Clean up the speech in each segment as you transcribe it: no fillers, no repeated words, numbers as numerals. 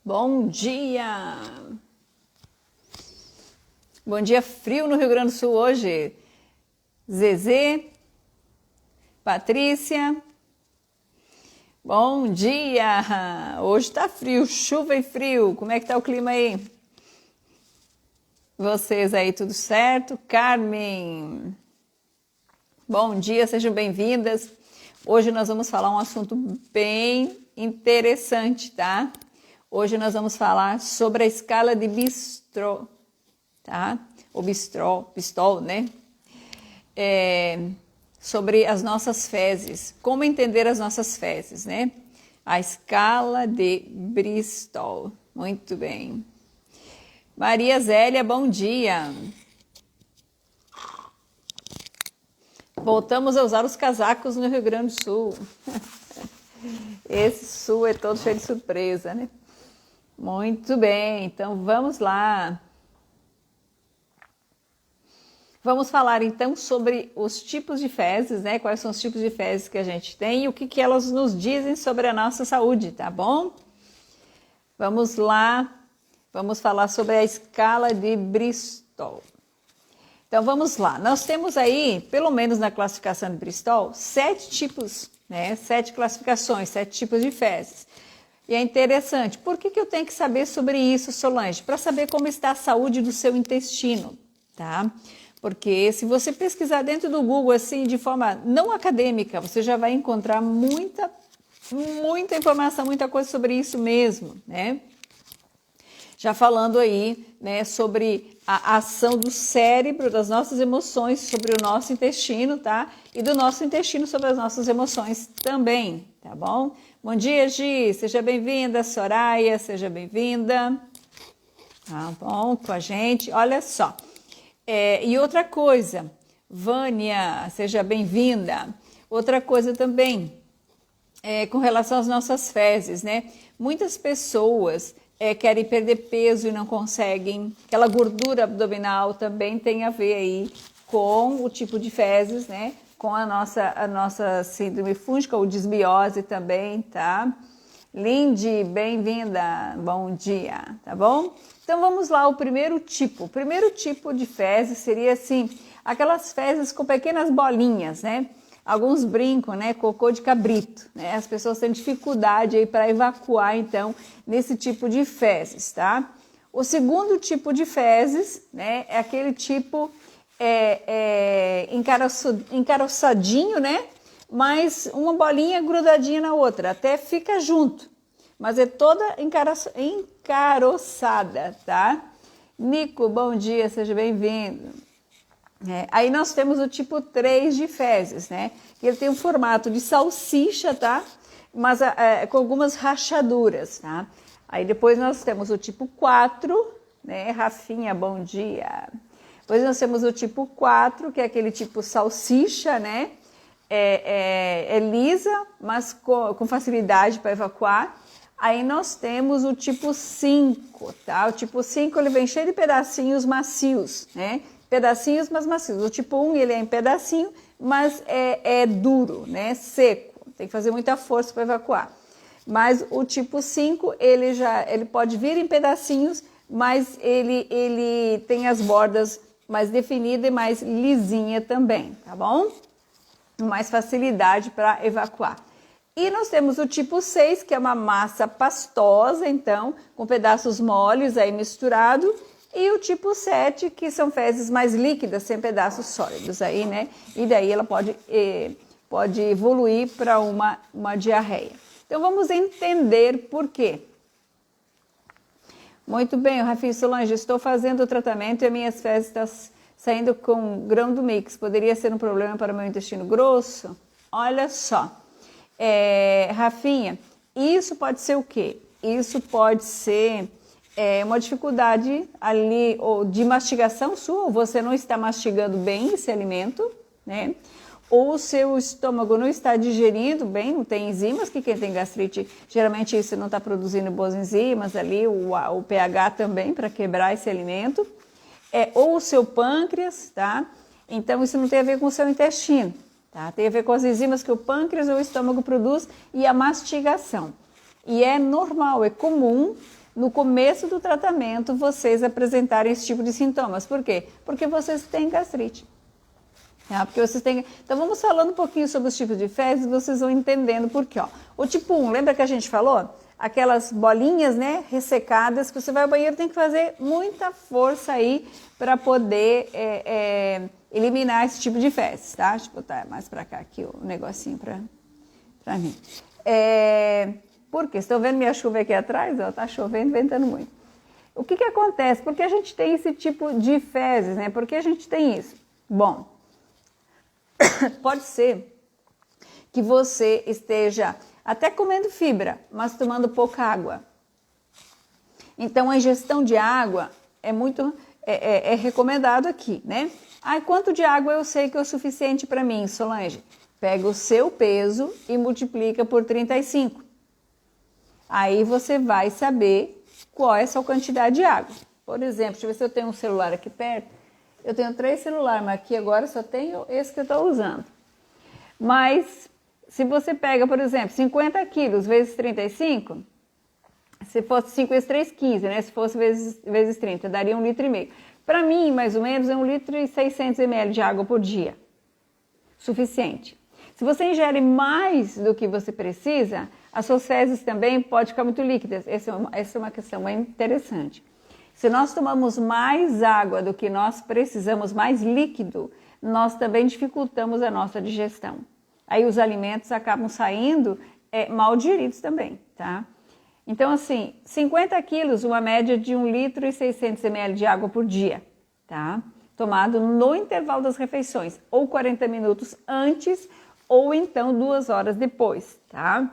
Bom dia! Bom dia frio no Rio Grande do Sul hoje. Zezé, Patrícia, bom dia! Hoje tá frio, chuva e frio. Como é que tá o clima aí? Vocês aí, tudo certo? Carmen, bom dia, sejam bem-vindas. Hoje nós vamos falar um assunto bem interessante, tá? Hoje nós vamos falar sobre a escala de Bistro, tá? O Bistol, né? Sobre as nossas fezes, como entender as nossas fezes, né? A escala de Bristol. Muito bem. Maria Zélia, bom dia. Voltamos a usar os casacos no Rio Grande do Sul. Esse sul é todo cheio de surpresa, né? Muito bem, então vamos lá. Vamos falar então sobre os tipos de fezes, né? Quais são os tipos de fezes que a gente tem e o que elas nos dizem sobre a nossa saúde, tá bom? Vamos lá, vamos falar sobre a escala de Bristol. Então vamos lá, nós temos aí, pelo menos na classificação de Bristol, 7 tipos, né? 7 classificações, 7 tipos de fezes. E é interessante, por que eu tenho que saber sobre isso, Solange? Para saber como está a saúde do seu intestino, tá? Porque se você pesquisar dentro do Google, assim, de forma não acadêmica, você já vai encontrar muita informação, muita coisa sobre isso mesmo, né? Já falando aí, né, sobre a ação do cérebro, das nossas emoções sobre o nosso intestino, tá? E do nosso intestino sobre as nossas emoções também, tá bom? Bom dia, Gi, seja bem-vinda. Soraya, seja bem-vinda. Tá bom, com a gente. Olha só. E outra coisa, Vânia, seja bem-vinda. Outra coisa também, com relação às nossas fezes, né? Muitas pessoas querem perder peso e não conseguem. Aquela gordura abdominal também tem a ver aí com o tipo de fezes, né? Com a nossa síndrome fúngica ou disbiose também, tá? Lindy, bem-vinda, bom dia, tá bom? Então vamos lá, o primeiro tipo. O primeiro tipo de fezes seria assim, aquelas fezes com pequenas bolinhas, né? Alguns brincam, né? Cocô de cabrito, né? As pessoas têm dificuldade aí para evacuar, então, nesse tipo de fezes, tá? O segundo tipo de fezes, né? É aquele tipo encaroçadinho, né? Mas uma bolinha grudadinha na outra, até fica junto, mas é toda encaroçada, tá? Nico, bom dia, seja bem-vindo. Aí nós temos o tipo 3 de fezes, né? Ele tem um formato de salsicha, tá? Mas com algumas rachaduras, tá? Aí depois nós temos o tipo 4, né? Rafinha, bom dia. Depois nós temos o tipo 4, que é aquele tipo salsicha, né? É lisa, mas com facilidade para evacuar. Aí nós temos o tipo 5, tá? O tipo 5 ele vem cheio de pedacinhos macios, né? Pedacinhos, mas macios. O tipo 1 ele é em pedacinho, mas é duro, né? Seco. Tem que fazer muita força para evacuar. Mas o tipo 5 ele pode vir em pedacinhos, mas ele tem as bordas mais definidas e mais lisinha também, tá bom? Mais facilidade para evacuar. E nós temos o tipo 6, que é uma massa pastosa, então, com pedaços moles aí misturado, e o tipo 7, que são fezes mais líquidas, sem pedaços sólidos aí, né? E daí ela pode evoluir para uma diarreia. Então vamos entender por quê. Muito bem, Rafinha Solange, estou fazendo o tratamento e as minhas fezes estão saindo com grão do mix. Poderia ser um problema para o meu intestino grosso? Olha só, Rafinha, isso pode ser o quê? Isso pode ser uma dificuldade ali ou de mastigação sua, ou você não está mastigando bem esse alimento, né? Ou o seu estômago não está digerindo bem, não tem enzimas, que quem tem gastrite, geralmente isso não está produzindo boas enzimas ali, o pH também para quebrar esse alimento. Ou o seu pâncreas, tá? Então isso não tem a ver com o seu intestino, tá? Tem a ver com as enzimas que o pâncreas ou o estômago produz e a mastigação. E é normal, é comum no começo do tratamento, vocês apresentarem esse tipo de sintomas. Por quê? Porque vocês têm gastrite. Tá? Porque vocês têm... Então, vamos falando um pouquinho sobre os tipos de fezes, vocês vão entendendo por quê. Ó. O tipo 1, lembra que a gente falou? Aquelas bolinhas, né, ressecadas, que você vai ao banheiro, tem que fazer muita força aí para poder eliminar esse tipo de fezes, tá? Deixa eu botar mais para cá aqui o negocinho para mim. Por quê? Vocês estão vendo minha chuva aqui atrás? Ó, tá chovendo, ventando muito. O que acontece? Por que a gente tem esse tipo de fezes, né? Por que a gente tem isso? Bom, pode ser que você esteja até comendo fibra, mas tomando pouca água. Então, a ingestão de água é recomendado aqui, né? Quanto de água eu sei que é o suficiente para mim, Solange? Pega o seu peso e multiplica por 35. Aí você vai saber qual é a sua quantidade de água. Por exemplo, deixa eu ver se eu tenho um celular aqui perto. Eu tenho 3 celulares, mas aqui agora só tenho esse que eu estou usando. Mas... se você pega, por exemplo, 50 quilos vezes 35, se fosse 5 vezes 3, 15, né? Se fosse vezes 30, daria 1,5 litro. Para mim, mais ou menos, é 1,6 litro de água por dia. Suficiente. Se você ingere mais do que você precisa, as suas fezes também podem ficar muito líquidas. Essa é uma questão bem interessante. Se nós tomamos mais água do que nós precisamos, mais líquido, nós também dificultamos a nossa digestão. Aí os alimentos acabam saindo mal digeridos também, tá? Então, assim, 50 quilos, uma média de 1,6 litro de água por dia, tá? Tomado no intervalo das refeições, ou 40 minutos antes, ou então 2 horas depois, tá?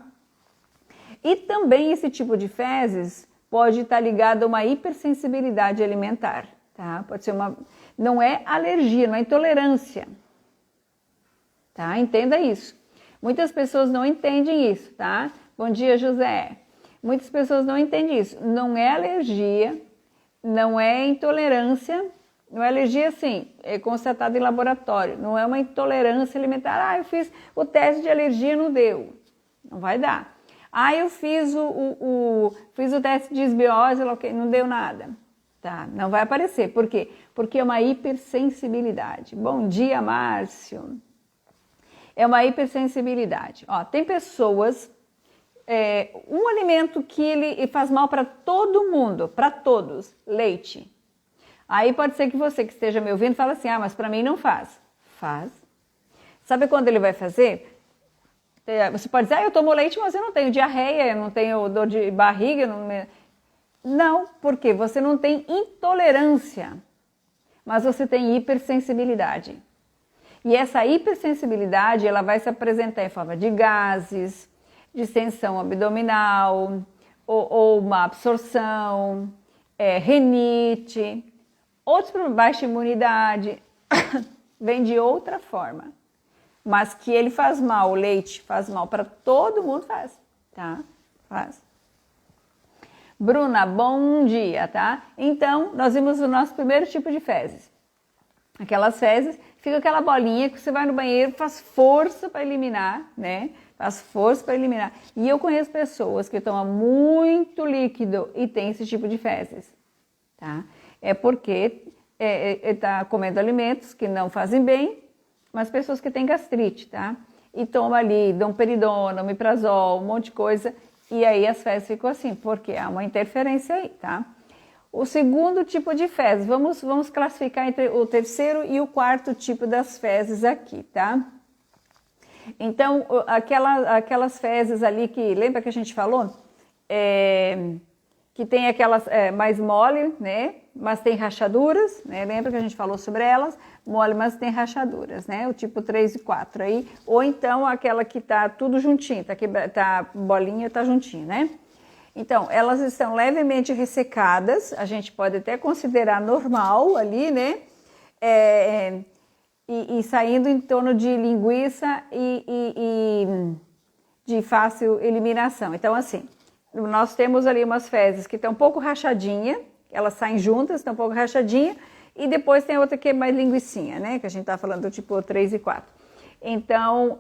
E também esse tipo de fezes pode estar ligado a uma hipersensibilidade alimentar, tá? Pode ser não é alergia, não é intolerância. Tá? Entenda isso. Muitas pessoas não entendem isso, tá? Bom dia, José. Muitas pessoas não entendem isso. Não é alergia, não é intolerância, não é alergia assim, é constatado em laboratório, não é uma intolerância alimentar. Eu fiz o teste de alergia, não deu. Não vai dar. Eu fiz fiz o teste de desbiose, não deu nada. Tá? Não vai aparecer. Por quê? Porque é uma hipersensibilidade. Bom dia, Márcio. É uma hipersensibilidade. Ó, tem pessoas, um alimento que ele faz mal para todo mundo, para todos, leite. Aí pode ser que você que esteja me ouvindo fale assim, mas para mim não faz. Faz. Sabe quando ele vai fazer? Você pode dizer, eu tomo leite, mas eu não tenho diarreia, eu não tenho dor de barriga. Não, porque você não tem intolerância, mas você tem hipersensibilidade. E essa hipersensibilidade, ela vai se apresentar em forma de gases, distensão abdominal, ou má absorção, rinite, outros problemas, baixa imunidade, vem de outra forma. Mas que ele faz mal, o leite faz mal para todo mundo, faz, tá? Faz. Bruna, bom dia, tá? Então, nós vimos o nosso primeiro tipo de fezes. Aquelas fezes, fica aquela bolinha que você vai no banheiro, faz força para eliminar, né? Faz força para eliminar. E eu conheço pessoas que tomam muito líquido e tem esse tipo de fezes, tá? É porque está comendo alimentos que não fazem bem, mas pessoas que têm gastrite, tá? E toma ali domperidona, omeprazol, um monte de coisa, e aí as fezes ficam assim, porque há uma interferência aí, tá? O segundo tipo de fezes, vamos classificar entre o terceiro e o quarto tipo das fezes aqui, tá? Então, aquelas fezes ali que, lembra que a gente falou? Que tem aquelas mais mole, né? Mas tem rachaduras, né? Lembra que a gente falou sobre elas? Mole, mas tem rachaduras, né? O tipo 3 e 4 aí. Ou então aquela que tá tudo juntinho, tá bolinha, tá juntinho, né? Então, elas estão levemente ressecadas, a gente pode até considerar normal ali, né? E saindo em torno de linguiça e de fácil eliminação. Então, assim, nós temos ali umas fezes que estão um pouco rachadinha, elas saem juntas, estão um pouco rachadinha, e depois tem outra que é mais linguicinha, né? Que a gente tá falando do tipo 3 e 4. Então,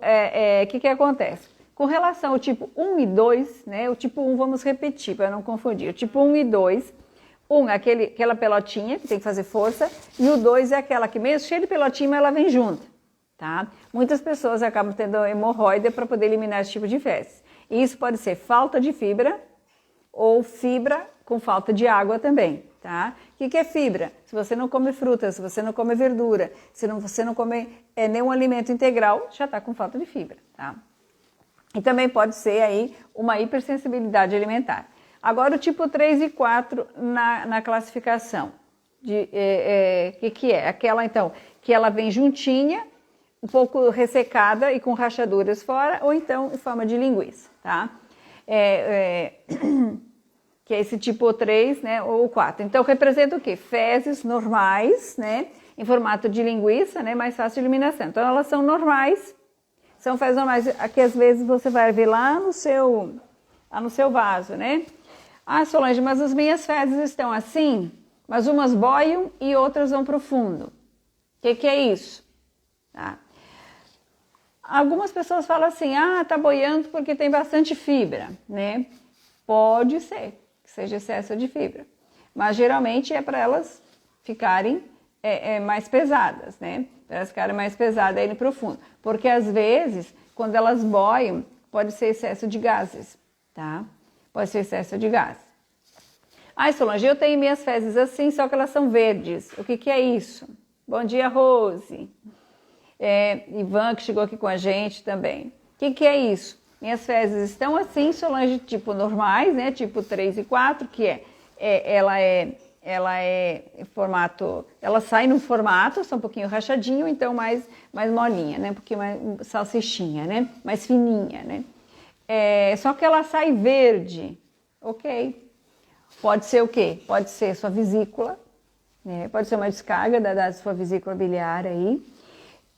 o que acontece? Com relação ao tipo 1 e 2, né? O tipo 1 vamos repetir para não confundir. O tipo 1 e 2, 1 é aquela pelotinha que tem que fazer força, e o 2 é aquela que mesmo cheia de pelotinha, mas ela vem junto, tá? Muitas pessoas acabam tendo hemorroida para poder eliminar esse tipo de fezes. E isso pode ser falta de fibra ou fibra com falta de água também, tá? O que é fibra? Se você não come frutas, se você não come verdura, se você não come nenhum alimento integral, já está com falta de fibra, tá? E também pode ser aí uma hipersensibilidade alimentar. Agora o tipo 3 e 4 na classificação. Que é? Aquela então que ela vem juntinha, um pouco ressecada e com rachaduras fora, ou então em forma de linguiça, tá? Que é esse tipo 3, né, ou 4. Então representa o quê? Fezes normais, né, em formato de linguiça, né, mais fácil de eliminação. Então elas são normais. São fezes normais, que às vezes você vai ver lá no seu vaso, né? Ah, Solange, mas as minhas fezes estão assim, mas umas boiam e outras vão para o fundo. O que é isso? Tá? Algumas pessoas falam assim, tá boiando porque tem bastante fibra, né? Pode ser que seja excesso de fibra, mas geralmente é para elas ficarem mais pesadas, né? Para elas ficarem mais pesadas aí no profundo. Porque às vezes, quando elas boiam, pode ser excesso de gases, tá? Pode ser excesso de gases. Ai, Solange, eu tenho minhas fezes assim, só que elas são verdes. O que é isso? Bom dia, Rose. Ivan, que chegou aqui com a gente também. O que é isso? Minhas fezes estão assim, Solange, tipo normais, né? Tipo 3 e 4, que ela é formato, ela sai no formato, só um pouquinho rachadinho, então mais molinha, né? Um pouquinho mais salsichinha, né? Mais fininha, né? Só que ela sai verde, ok? Pode ser o quê? Pode ser sua vesícula, né? Pode ser uma descarga da sua vesícula biliar aí.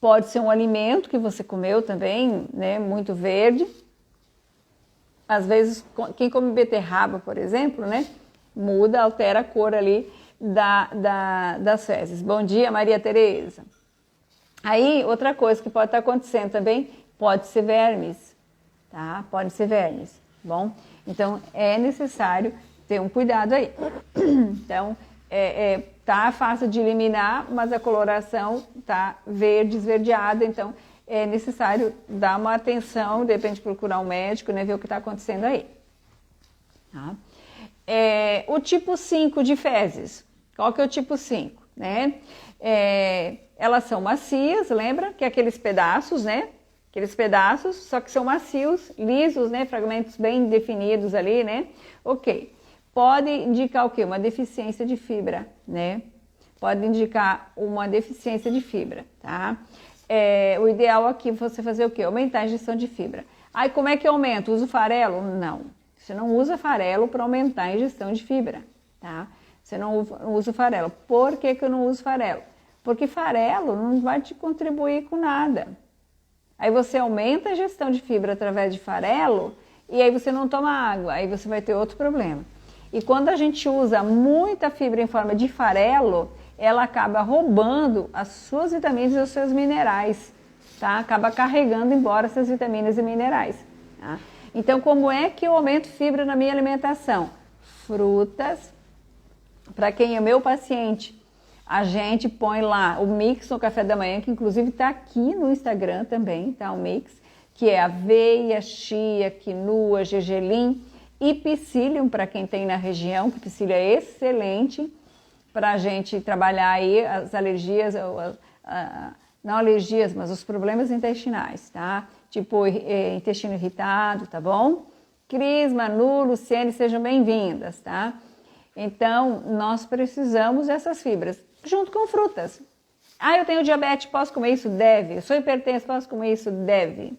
Pode ser um alimento que você comeu também, né? Muito verde. Às vezes, quem come beterraba, por exemplo, né? Muda, altera a cor ali das fezes. Bom dia, Maria Tereza. Aí, outra coisa que pode estar acontecendo também, pode ser vermes, tá? Pode ser vermes, bom? Então, é necessário ter um cuidado aí. Então, tá fácil de eliminar, mas a coloração tá verde, esverdeada, então é necessário dar uma atenção, de repente procurar um médico, né? Ver o que está acontecendo aí, tá? O tipo 5 de fezes. Qual que é o tipo 5? Né? Elas são macias, lembra? Que é aqueles pedaços, né? Aqueles pedaços, só que são macios, lisos, né? Fragmentos bem definidos ali, né? Ok. Pode indicar o quê? Uma deficiência de fibra, né? Pode indicar uma deficiência de fibra, tá? O ideal aqui é você fazer o quê? Aumentar a ingestão de fibra. Aí, como é que eu aumento? Uso farelo? Não. Você não usa farelo para aumentar a ingestão de fibra, tá? Você não usa farelo. Por que eu não uso farelo? Porque farelo não vai te contribuir com nada. Aí você aumenta a ingestão de fibra através de farelo e aí você não toma água, aí você vai ter outro problema. E quando a gente usa muita fibra em forma de farelo, ela acaba roubando as suas vitaminas e os seus minerais, tá? Acaba carregando embora essas vitaminas e minerais, tá? Então, como é que eu aumento fibra na minha alimentação? Frutas. Para quem é meu paciente, a gente põe lá o mix no café da manhã, que inclusive está aqui no Instagram também, tá? O mix, que é aveia, chia, quinoa, gergelim e psyllium, para quem tem na região, que psyllium é excelente para a gente trabalhar aí as alergias, não alergias, mas os problemas intestinais, tá? Tipo intestino irritado, tá bom? Cris, Manu, Luciene, sejam bem-vindas, tá? Então, nós precisamos dessas fibras, junto com frutas. Eu tenho diabetes, posso comer isso? Deve. Eu sou hipertenso, posso comer isso? Deve.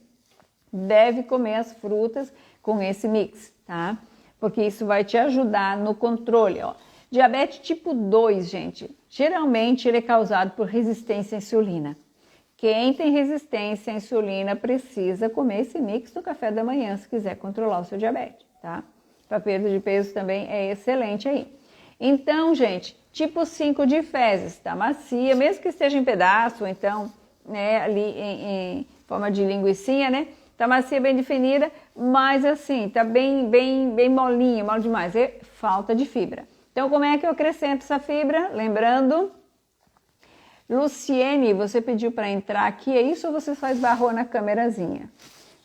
Deve comer as frutas com esse mix, tá? Porque isso vai te ajudar no controle, ó. Diabetes tipo 2, gente, geralmente ele é causado por resistência à insulina. Quem tem resistência à insulina precisa comer esse mix no café da manhã se quiser controlar o seu diabetes, tá? Para perda de peso também é excelente aí. Então, gente, tipo 5 de fezes, tá? Macia, mesmo que esteja em pedaço, ou então, né, ali em forma de linguicinha, né? tá macia, bem definida, mas assim, tá bem molinha, mole demais, é falta de fibra. Então, como é que eu acrescento essa fibra? Lembrando, Luciene, você pediu para entrar aqui, é isso ou você só esbarrou na câmerazinha?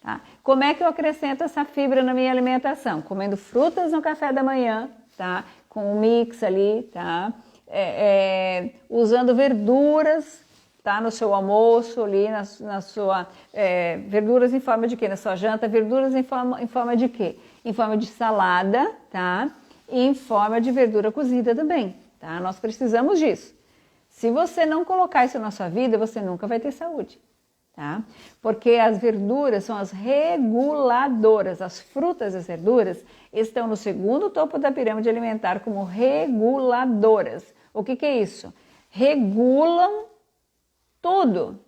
Tá? Como é que eu acrescento essa fibra na minha alimentação? Comendo frutas no café da manhã, tá? Com um mix ali, tá? Usando verduras, tá? No seu almoço ali, na sua... verduras em forma de quê? Na sua janta, verduras em forma de quê? Em forma de salada, tá? E em forma de verdura cozida também, tá? Nós precisamos disso. Se você não colocar isso na sua vida, você nunca vai ter saúde, tá? Porque as verduras são as reguladoras, as frutas e as verduras estão no segundo topo da pirâmide alimentar como reguladoras. O que é isso? Regulam tudo.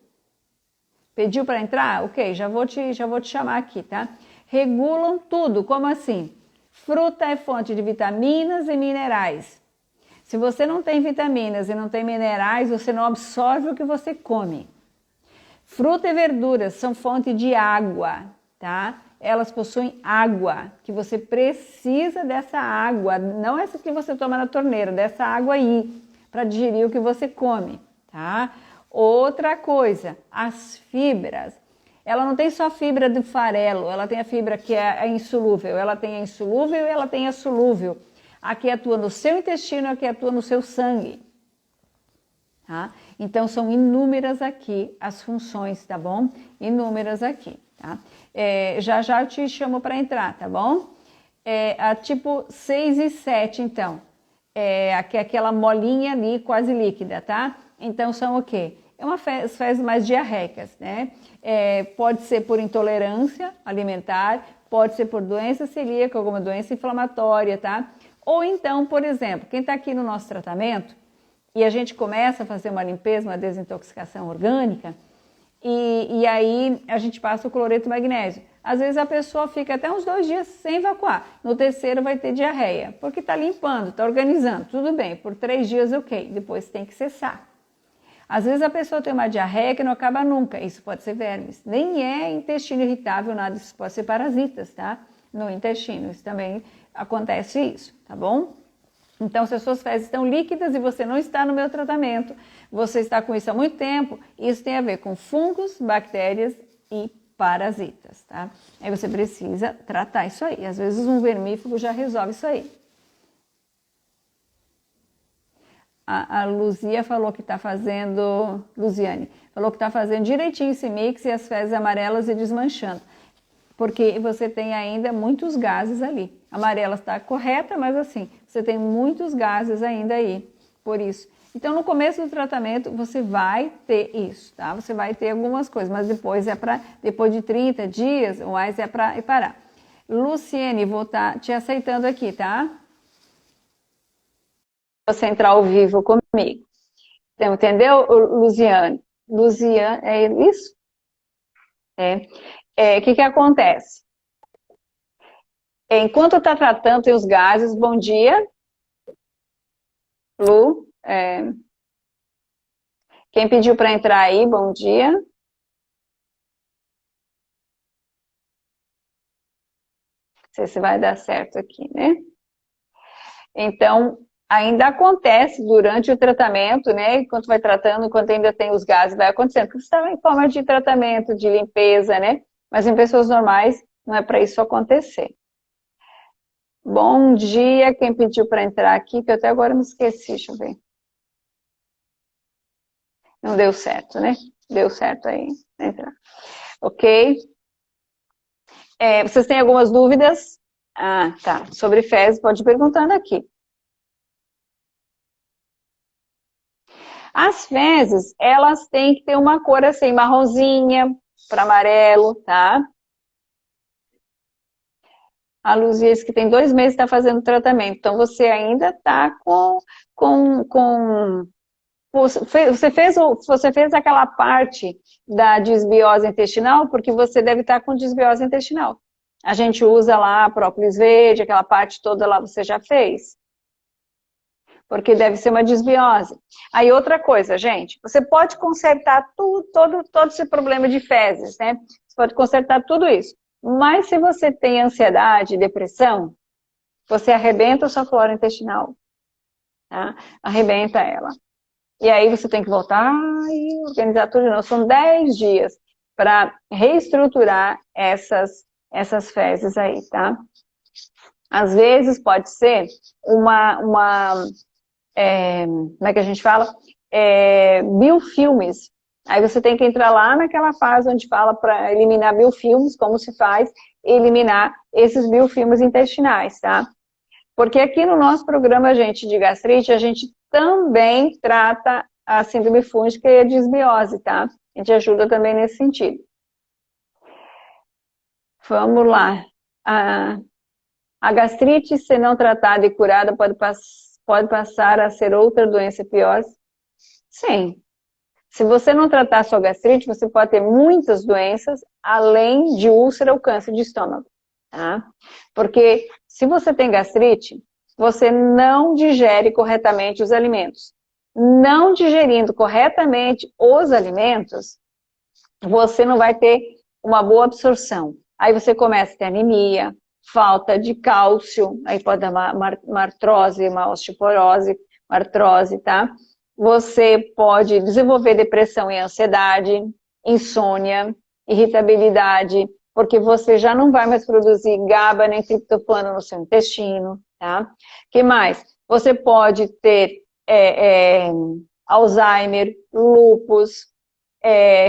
Pediu para entrar? Ok, já vou te chamar aqui, tá? Regulam tudo, como assim? Fruta é fonte de vitaminas e minerais. Se você não tem vitaminas e não tem minerais, você não absorve o que você come. Fruta e verduras são fonte de água, tá? Elas possuem água, que você precisa dessa água, não essa que você toma na torneira, dessa água aí, para digerir o que você come, tá? Outra coisa, as fibras. Ela não tem só a fibra do farelo, ela tem a fibra que é insolúvel, ela tem a insolúvel e ela tem a solúvel. A que atua no seu intestino, a que atua no seu sangue. Tá? Então, são inúmeras aqui as funções, tá bom? Inúmeras aqui, tá? Já eu te chamo para entrar, tá bom? A tipo 6 e 7, então. Aquela molinha ali, quase líquida, tá? Então, são o quê? Fezes mais diarreicas, né? Pode ser por intolerância alimentar, pode ser por doença celíaca, alguma doença inflamatória, tá? Ou então, por exemplo, quem está aqui no nosso tratamento e a gente começa a fazer uma limpeza, uma desintoxicação orgânica e aí a gente passa o cloreto de magnésio. Às vezes a pessoa fica até uns 2 dias sem evacuar. No terceiro vai ter diarreia, porque está limpando, está organizando, tudo bem. Por 3 dias, ok, depois tem que cessar. Às vezes a pessoa tem uma diarreia que não acaba nunca, isso pode ser vermes. Nem é intestino irritável, nada, isso pode ser parasitas, tá? No intestino, isso também acontece isso, tá bom? Então, se as suas fezes estão líquidas e você não está no meu tratamento, você está com isso há muito tempo, isso tem a ver com fungos, bactérias e parasitas, tá? Aí você precisa tratar isso aí. Às vezes um vermífugo já resolve isso aí. A Luzia falou que está fazendo... Luziane falou que está fazendo direitinho esse mix e as fezes amarelas e desmanchando. Porque você tem ainda muitos gases ali. A amarela está correta, mas assim, você tem muitos gases ainda aí, por isso. Então, no começo do tratamento, você vai ter isso, tá? Você vai ter algumas coisas, mas depois de 30 dias ou mais é para parar. Luciene, vou estar te aceitando aqui, tá? Você entrar ao vivo comigo. Então, entendeu, Luziane? Luziane, é isso? O que acontece? Enquanto está tratando, tem os gases. Bom dia, Lu. Quem pediu para entrar aí, bom dia. Não sei se vai dar certo aqui, né? Então, ainda acontece durante o tratamento, né? Enquanto vai tratando, enquanto ainda tem os gases, vai acontecendo. Porque você está em forma de tratamento, de limpeza, né? Mas em pessoas normais, não é para isso acontecer. Bom dia, quem pediu para entrar aqui, que eu até agora me esqueci, deixa eu ver. Não deu certo, né? Deu certo aí, entrar. Ok? Vocês têm algumas dúvidas? Ah, tá. Sobre fezes, pode ir perguntando aqui. As fezes, elas têm que ter uma cor assim, marronzinha para amarelo, tá? A Luzia disse que tem 2 meses que está fazendo tratamento. Então, você ainda está Você fez aquela parte da desbiose intestinal, porque você deve estar com desbiose intestinal. A gente usa lá própolis verde, aquela parte toda lá você já fez. porque deve ser uma disbiose. Aí outra coisa, gente, você pode consertar todo esse problema de fezes, né? Você pode consertar tudo isso. Mas se você tem ansiedade, depressão, você arrebenta a sua flora intestinal, tá? Arrebenta ela. E aí você tem que voltar e organizar tudo de novo. São 10 dias para reestruturar essas fezes aí, tá? Às vezes pode ser como é que a gente fala? Biofilmes. Aí você tem que entrar lá naquela fase onde fala para eliminar biofilmes, como se faz eliminar esses biofilmes intestinais, tá? Porque aqui no nosso programa, gente, de gastrite, a gente também trata a síndrome fúngica e a disbiose, tá? A gente ajuda também nesse sentido. Vamos lá. A gastrite, se não tratada e curada, pode passar a ser outra doença pior? Sim. Se você não tratar a sua gastrite, você pode ter muitas doenças, além de úlcera ou câncer de estômago, tá? Porque se você tem gastrite, você não digere corretamente os alimentos. Não digerindo corretamente os alimentos, você não vai ter uma boa absorção. Aí você começa a ter anemia, falta de cálcio, aí pode dar uma artrose, uma osteoporose, uma artrose, tá? Você pode desenvolver depressão e ansiedade, insônia, irritabilidade, porque você já não vai mais produzir GABA nem triptofano no seu intestino, tá? Que mais? Você pode ter Alzheimer, lúpus,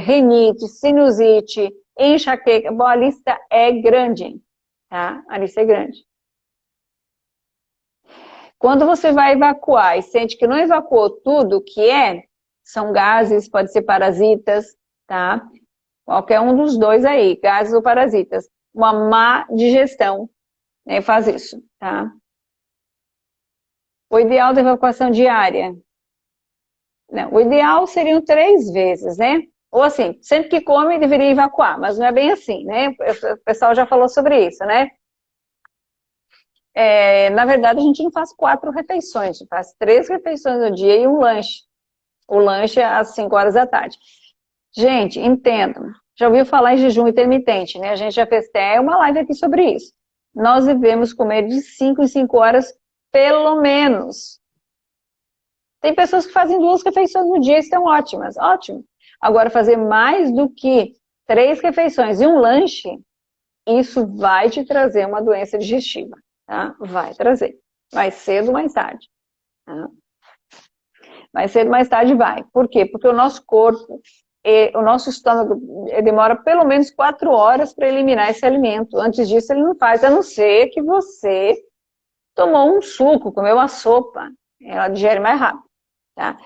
rinite, sinusite, enxaqueca. Bom, a lista é grande, tá? A lista é grande. Quando você vai evacuar e sente que não evacuou tudo, são gases, pode ser parasitas, tá? Qualquer um dos dois aí, gases ou parasitas. Uma má digestão, né, faz isso, tá? O ideal da evacuação diária? Não, o ideal seriam 3 vezes, né? Ou assim, sempre que come deveria evacuar, mas não é bem assim, né? O pessoal já falou sobre isso, né? Na verdade, a gente não faz 4 refeições, a gente faz 3 refeições no dia e um lanche. O lanche é às 5 horas da tarde. Gente, entendam. Já ouviu falar em jejum intermitente, né? A gente já fez até uma live aqui sobre isso. Nós devemos comer de 5 em 5 horas, pelo menos. Tem pessoas que fazem 2 refeições no dia e estão ótimas, ótimo. Agora, fazer mais do que 3 refeições e um lanche, isso vai te trazer uma doença digestiva, tá? Vai trazer. Mais cedo ou mais tarde. Tá? Mais cedo ou mais tarde vai. Por quê? Porque o nosso corpo, o nosso estômago demora pelo menos 4 horas para eliminar esse alimento. Antes disso, ele não faz, a não ser que você tomou um suco, comeu uma sopa. Ela digere mais rápido. Tá?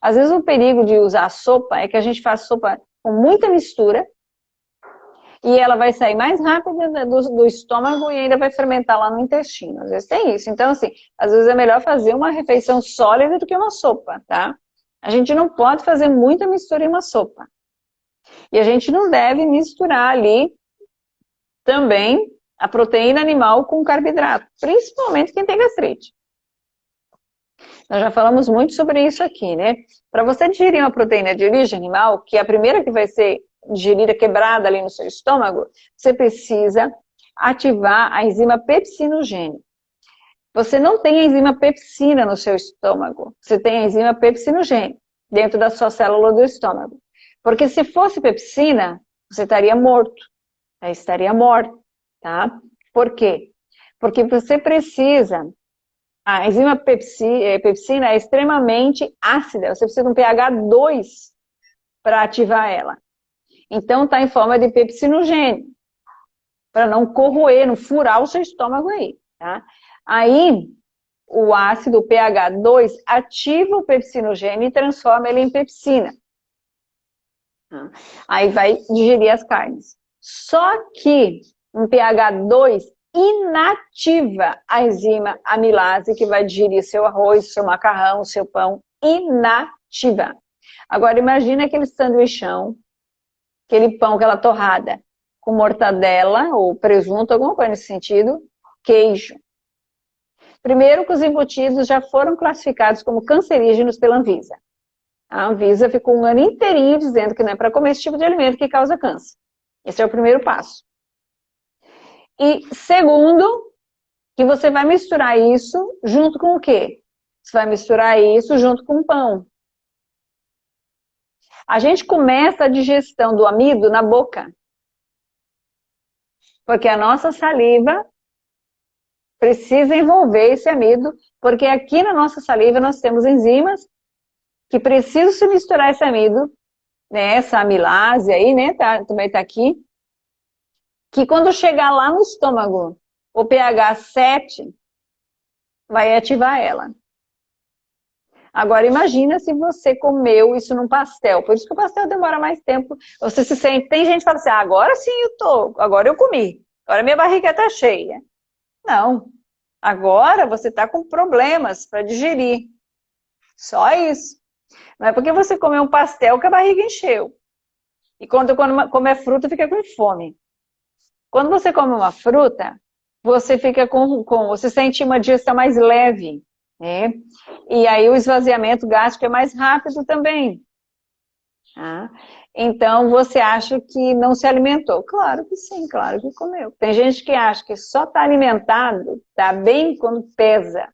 Às vezes o perigo de usar sopa é que a gente faz sopa com muita mistura e ela vai sair mais rápido do estômago e ainda vai fermentar lá no intestino. Às vezes tem isso. Então, assim, às vezes é melhor fazer uma refeição sólida do que uma sopa, tá? A gente não pode fazer muita mistura em uma sopa. E a gente não deve misturar ali também a proteína animal com carboidrato, principalmente quem tem gastrite. Nós já falamos muito sobre isso aqui, né? Para você digerir uma proteína de origem animal, que é a primeira que vai ser digerida, quebrada ali no seu estômago, você precisa ativar a enzima pepsinogênica. Você não tem a enzima pepsina no seu estômago, você tem a enzima pepsinogênica dentro da sua célula do estômago. Porque se fosse pepsina, você estaria morto, estaria morto, tá? Por quê? Porque você precisa... A enzima pepsina é extremamente ácida, você precisa de um pH 2 para ativar ela. Então, está em forma de pepsinogênio, para não corroer, não furar o seu estômago aí, tá? Aí, o ácido pH 2 ativa o pepsinogênio e transforma ele em pepsina. Aí vai digerir as carnes. Só que um pH 2 inativa a enzima amilase que vai digerir seu arroz, seu macarrão, seu pão, inativa. Agora imagina aquele sanduichão, aquele pão, aquela torrada, com mortadela ou presunto, alguma coisa nesse sentido, queijo. Primeiro que os embutidos já foram classificados como cancerígenos pela Anvisa. A Anvisa ficou um ano inteirinho dizendo que não é para comer esse tipo de alimento que causa câncer. Esse é o primeiro passo. E segundo, que você vai misturar isso junto com o quê? Você vai misturar isso junto com o pão. A gente começa a digestão do amido na boca. Porque a nossa saliva precisa envolver esse amido, porque aqui na nossa saliva nós temos enzimas que precisam se misturar esse amido, né, essa amilase aí, né, também tá aqui, que quando chegar lá no estômago, o pH 7 vai ativar ela. Agora imagina se você comeu isso num pastel, por isso que o pastel demora mais tempo, você se sente, tem gente que fala assim, agora sim agora eu comi, agora minha barriga tá cheia. Não, agora você tá com problemas para digerir, só isso. Não é porque você comeu um pastel que a barriga encheu. E quando come fruta, fica com fome. Quando você come uma fruta, você fica você sente uma digestão mais leve, né? E aí o esvaziamento gástrico é mais rápido também. Tá? Então você acha que não se alimentou? Claro que sim, claro que comeu. Tem gente que acha que só está alimentado, está bem quando pesa.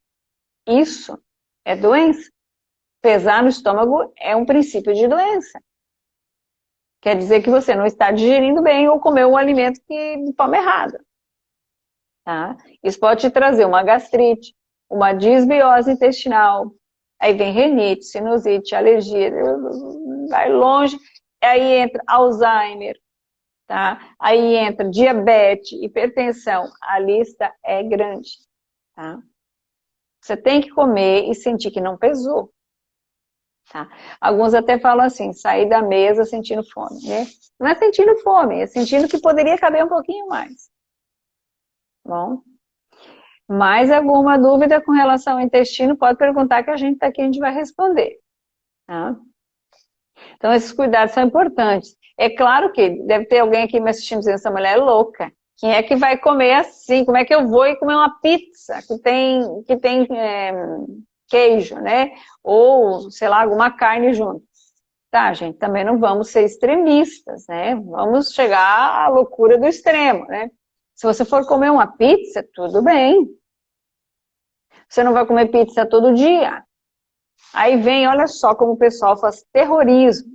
Isso é doença. Pesar no estômago é um princípio de doença. Quer dizer que você não está digerindo bem ou comeu um alimento de forma errada. Tá? Isso pode te trazer uma gastrite, uma disbiose intestinal, aí vem renite, sinusite, alergia, vai longe, aí entra Alzheimer, tá? Aí entra diabetes, hipertensão, a lista é grande. Tá? Você tem que comer e sentir que não pesou. Tá? Alguns até falam assim, sair da mesa sentindo fome, né? Não é sentindo fome, é sentindo que poderia caber um pouquinho mais. Bom, mais alguma dúvida com relação ao intestino, pode perguntar que a gente está aqui, a gente vai responder. Tá? Então, esses cuidados são importantes. É claro que deve ter alguém aqui me assistindo dizendo, essa mulher é louca. Quem é que vai comer assim? Como é que eu vou ir comer uma pizza que tem queijo, né? Ou, sei lá, alguma carne junto. Tá, gente, também não vamos ser extremistas, né? Vamos chegar à loucura do extremo, né? Se você for comer uma pizza, tudo bem. Você não vai comer pizza todo dia. Aí vem, olha só como o pessoal faz terrorismo.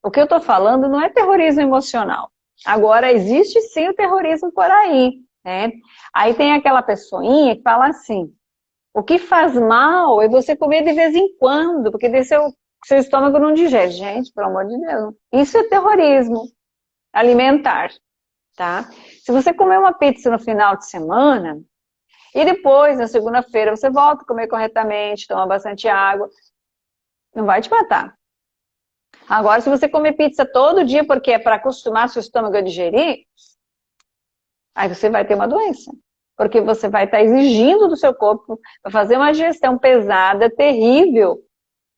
O que eu tô falando não é terrorismo emocional. Agora, existe sim o terrorismo por aí, né? Aí tem aquela pessoinha que fala assim, o que faz mal é você comer de vez em quando, porque daí seu estômago não digere. Gente, pelo amor de Deus. Isso é terrorismo alimentar, tá? Se você comer uma pizza no final de semana, e depois, na segunda-feira, você volta a comer corretamente, toma bastante água, não vai te matar. Agora, se você comer pizza todo dia porque é para acostumar seu estômago a digerir, aí você vai ter uma doença. Porque você vai estar exigindo do seu corpo para fazer uma digestão pesada, terrível,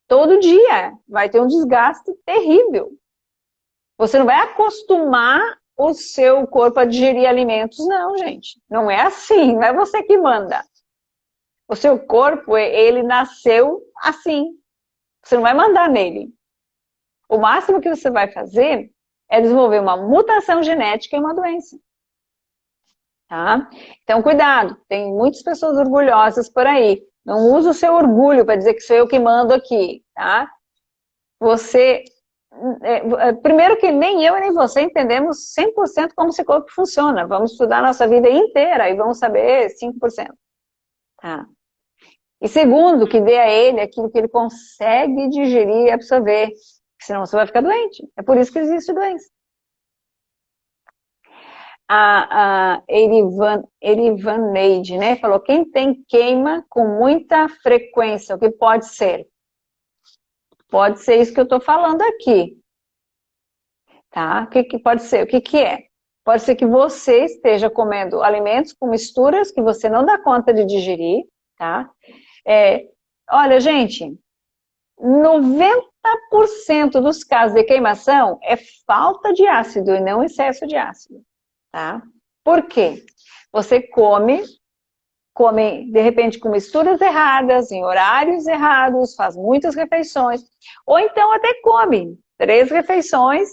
todo dia. Vai ter um desgaste terrível. Você não vai acostumar o seu corpo a digerir alimentos, não, gente. Não é assim, não é você que manda. O seu corpo, ele nasceu assim. Você não vai mandar nele. O máximo que você vai fazer é desenvolver uma mutação genética e uma doença. Tá? Então, cuidado. Tem muitas pessoas orgulhosas por aí. Não use o seu orgulho para dizer que sou eu que mando aqui, tá? Você... primeiro que nem eu e nem você entendemos 100% como esse corpo funciona. Vamos estudar a nossa vida inteira e vamos saber 5%. Tá? E segundo, que dê a ele aquilo que ele consegue digerir e absorver. Senão você vai ficar doente. É por isso que existe doença. A Erivaneide, né, falou, quem tem queima com muita frequência, o que pode ser? Pode ser isso que eu estou falando aqui. Tá? O que pode ser? O que é? Pode ser que você esteja comendo alimentos com misturas que você não dá conta de digerir, tá? Olha, gente, 90% dos casos de queimação é falta de ácido e não excesso de ácido, tá? Por quê? Você come come, de repente, com misturas erradas, em horários errados, faz muitas refeições, ou então até come 3 refeições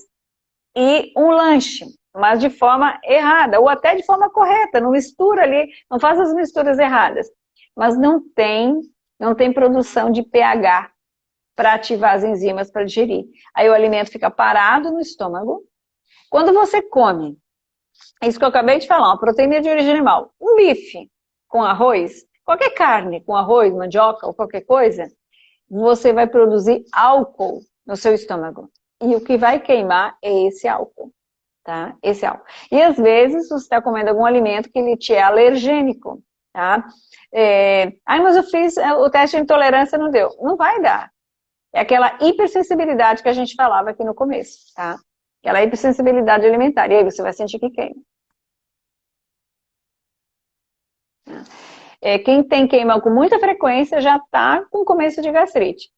e um lanche, mas de forma errada, ou até de forma correta, não mistura ali, não faz as misturas erradas, mas não tem produção de pH para ativar as enzimas para digerir. Aí o alimento fica parado no estômago. Quando você come, isso que eu acabei de falar, uma proteína de origem animal, um bife com arroz, qualquer carne com arroz, mandioca ou qualquer coisa, você vai produzir álcool no seu estômago. E o que vai queimar é esse álcool, tá? Esse álcool. E às vezes você está comendo algum alimento que ele te é alergênico, tá? Mas eu fiz o teste de intolerância, não deu. Não vai dar. É aquela hipersensibilidade que a gente falava aqui no começo, tá? Aquela hipersensibilidade alimentar. E aí você vai sentir que queima. Quem tem queima com muita frequência já está com começo de gastrite.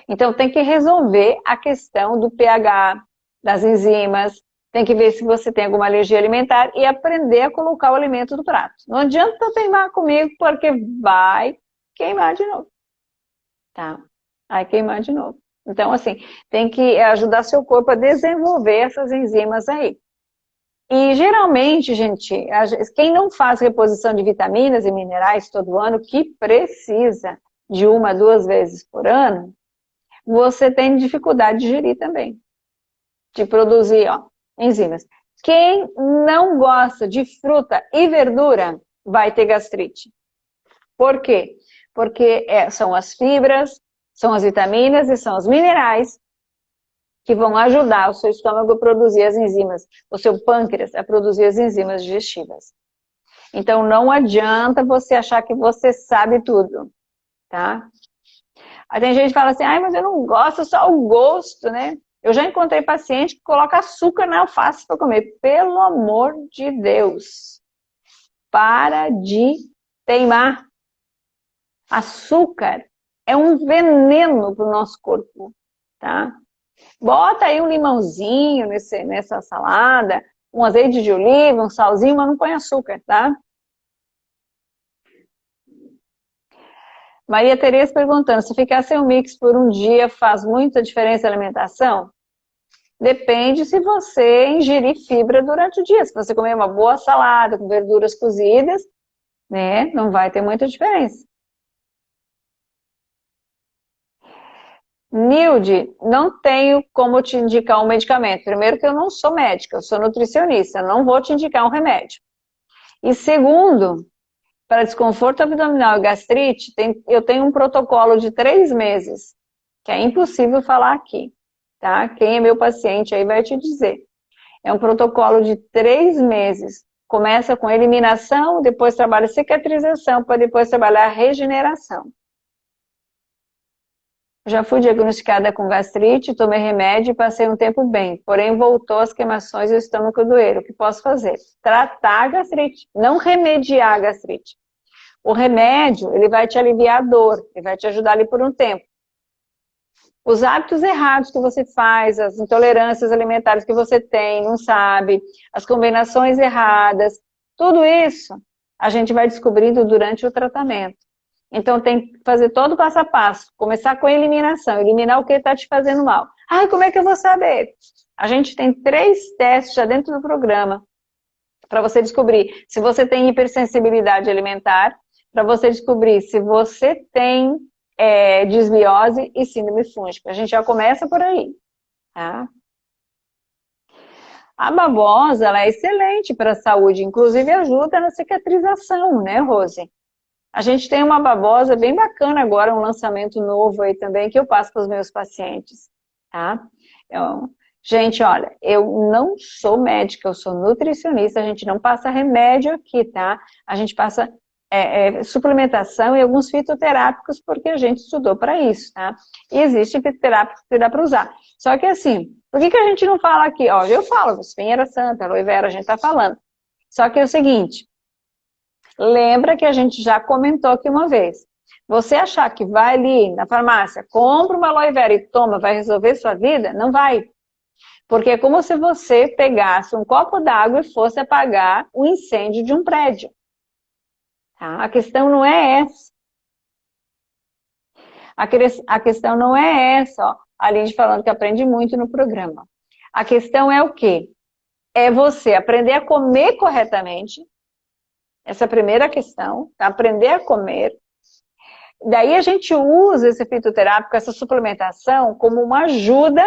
Então tem que resolver a questão do pH, das enzimas, tem que ver se você tem alguma alergia alimentar e aprender a colocar o alimento no prato. Não adianta teimar comigo porque vai queimar de novo. Tá? Vai queimar de novo. Então, assim, tem que ajudar seu corpo a desenvolver essas enzimas aí. E geralmente, gente, quem não faz reposição de vitaminas e minerais todo ano, que precisa de 1 a 2 vezes por ano, você tem dificuldade de digerir também. De produzir, enzimas. Quem não gosta de fruta e verdura, vai ter gastrite. Por quê? Porque são as fibras, são as vitaminas e são os minerais que vão ajudar o seu estômago a produzir as enzimas, o seu pâncreas a produzir as enzimas digestivas. Então, não adianta você achar que você sabe tudo, tá? Aí tem gente que fala assim, mas eu não gosto, só o gosto, né? Eu já encontrei paciente que coloca açúcar na alface para comer. Pelo amor de Deus, para de teimar. Açúcar é um veneno para o nosso corpo, tá? Bota aí um limãozinho nessa salada, um azeite de oliva, um salzinho, mas não põe açúcar, tá? Maria Tereza perguntando, se ficar sem o mix por um dia faz muita diferença na alimentação? Depende se você ingerir fibra durante o dia. Se você comer uma boa salada com verduras cozidas, né, não vai ter muita diferença. Nilde, não tenho como te indicar um medicamento. Primeiro que eu não sou médica, eu sou nutricionista, não vou te indicar um remédio. E segundo, para desconforto abdominal e gastrite, eu tenho um protocolo de 3 meses, que é impossível falar aqui, tá? Quem é meu paciente aí vai te dizer. É um protocolo de 3 meses. Começa com eliminação, depois trabalha cicatrização, para depois trabalhar regeneração. Já fui diagnosticada com gastrite, tomei remédio e passei um tempo bem. Porém, voltou as queimações e o estômago doer. O que posso fazer? Tratar a gastrite, não remediar a gastrite. O remédio, ele vai te aliviar a dor, ele vai te ajudar ali por um tempo. Os hábitos errados que você faz, as intolerâncias alimentares que você tem, não sabe, as combinações erradas, tudo isso a gente vai descobrindo durante o tratamento. Então tem que fazer todo o passo a passo, começar com a eliminação, eliminar o que está te fazendo mal. Como é que eu vou saber? A gente tem 3 testes já dentro do programa, para você descobrir se você tem hipersensibilidade alimentar, para você descobrir se você tem desbiose e síndrome fúngica. A gente já começa por aí, tá? A babosa, ela é excelente para a saúde, inclusive ajuda na cicatrização, né, Rose? A gente tem uma babosa bem bacana agora, um lançamento novo aí também, que eu passo para os meus pacientes, tá? Gente, olha, eu não sou médica, eu sou nutricionista, a gente não passa remédio aqui, tá? A gente passa suplementação e alguns fitoterápicos, porque a gente estudou para isso, tá? E existe fitoterápico que dá para usar. Só que assim, por que a gente não fala aqui? Eu falo, espinheira santa, aloe vera, a gente tá falando. Só que é o seguinte, lembra que a gente já comentou aqui uma vez. Você achar que vai ali na farmácia, compra uma aloe vera e toma, vai resolver sua vida? Não vai. Porque é como se você pegasse um copo d'água e fosse apagar o incêndio de um prédio. Tá? A questão não é essa. A questão não é essa, ó. A Lindy falando que aprende muito no programa. A questão é o quê? É você aprender a comer corretamente. Essa é a primeira questão, tá? Aprender a comer. Daí a gente usa esse fitoterápico, essa suplementação, como uma ajuda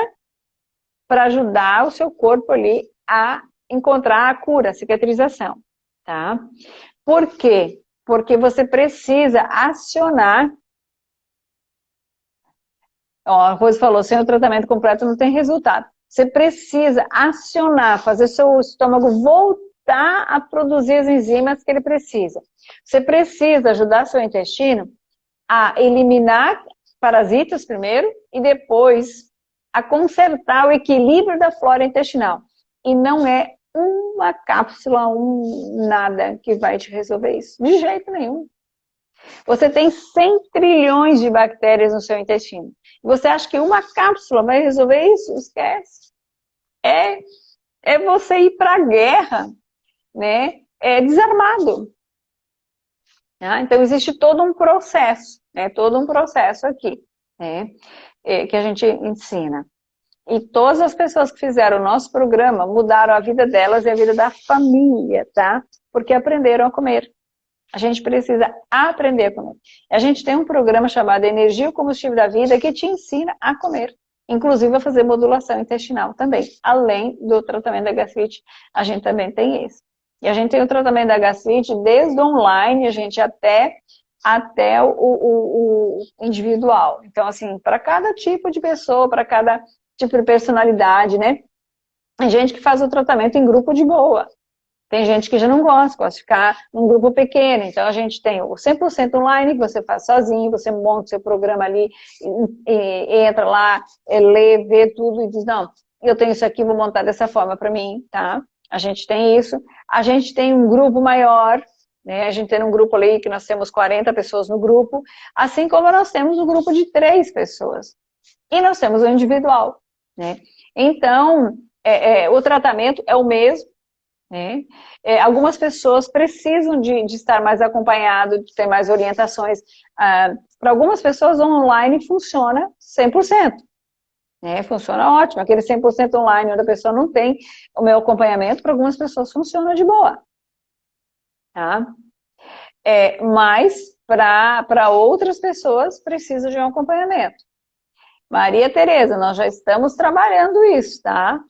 para ajudar o seu corpo ali a encontrar a cura, a cicatrização, tá? Por quê? Porque você precisa acionar. Ó, a Rose falou, sem o tratamento completo não tem resultado. Você precisa acionar, fazer seu estômago voltar a produzir as enzimas que ele precisa. Você precisa ajudar seu intestino a eliminar parasitas primeiro e depois a consertar o equilíbrio da flora intestinal. E não é uma cápsula, nada que vai te resolver isso. De jeito nenhum. Você tem 100 trilhões de bactérias no seu intestino. Você acha que uma cápsula vai resolver isso? Esquece. É você ir para a guerra, né? Desarmado. Tá? Então, existe todo um processo, né? Todo um processo aqui, né? Que a gente ensina. E todas as pessoas que fizeram o nosso programa mudaram a vida delas e a vida da família, tá? Porque aprenderam a comer. A gente precisa aprender a comer. A gente tem um programa chamado Energia e o Combustível da Vida que te ensina a comer. Inclusive a fazer modulação intestinal também. Além do tratamento da gastrite, a gente também tem esse. E a gente tem o tratamento da gastrite desde o online, a gente até o individual. Então, assim, para cada tipo de pessoa, para cada tipo de personalidade, né? Tem gente que faz o tratamento em grupo de boa. Tem gente que já não gosta de ficar num grupo pequeno. Então, a gente tem o 100% online, que você faz sozinho, você monta o seu programa ali, entra lá, lê, vê tudo e diz, não, eu tenho isso aqui, vou montar dessa forma para mim, tá? A gente tem isso. A gente tem um grupo maior, né? A gente tem um grupo ali que nós temos 40 pessoas no grupo, assim como nós temos um grupo de 3 pessoas. E nós temos o individual, né? Então, o tratamento é o mesmo, né? Algumas pessoas precisam de estar mais acompanhado, de ter mais orientações. Para algumas pessoas, online funciona 100%. Né? Funciona ótimo. Aquele 100% online, onde a pessoa não tem o meu acompanhamento, para algumas pessoas funciona de boa. Tá? Mas, para outras pessoas, precisa de um acompanhamento. Maria Tereza, nós já estamos trabalhando isso, tá?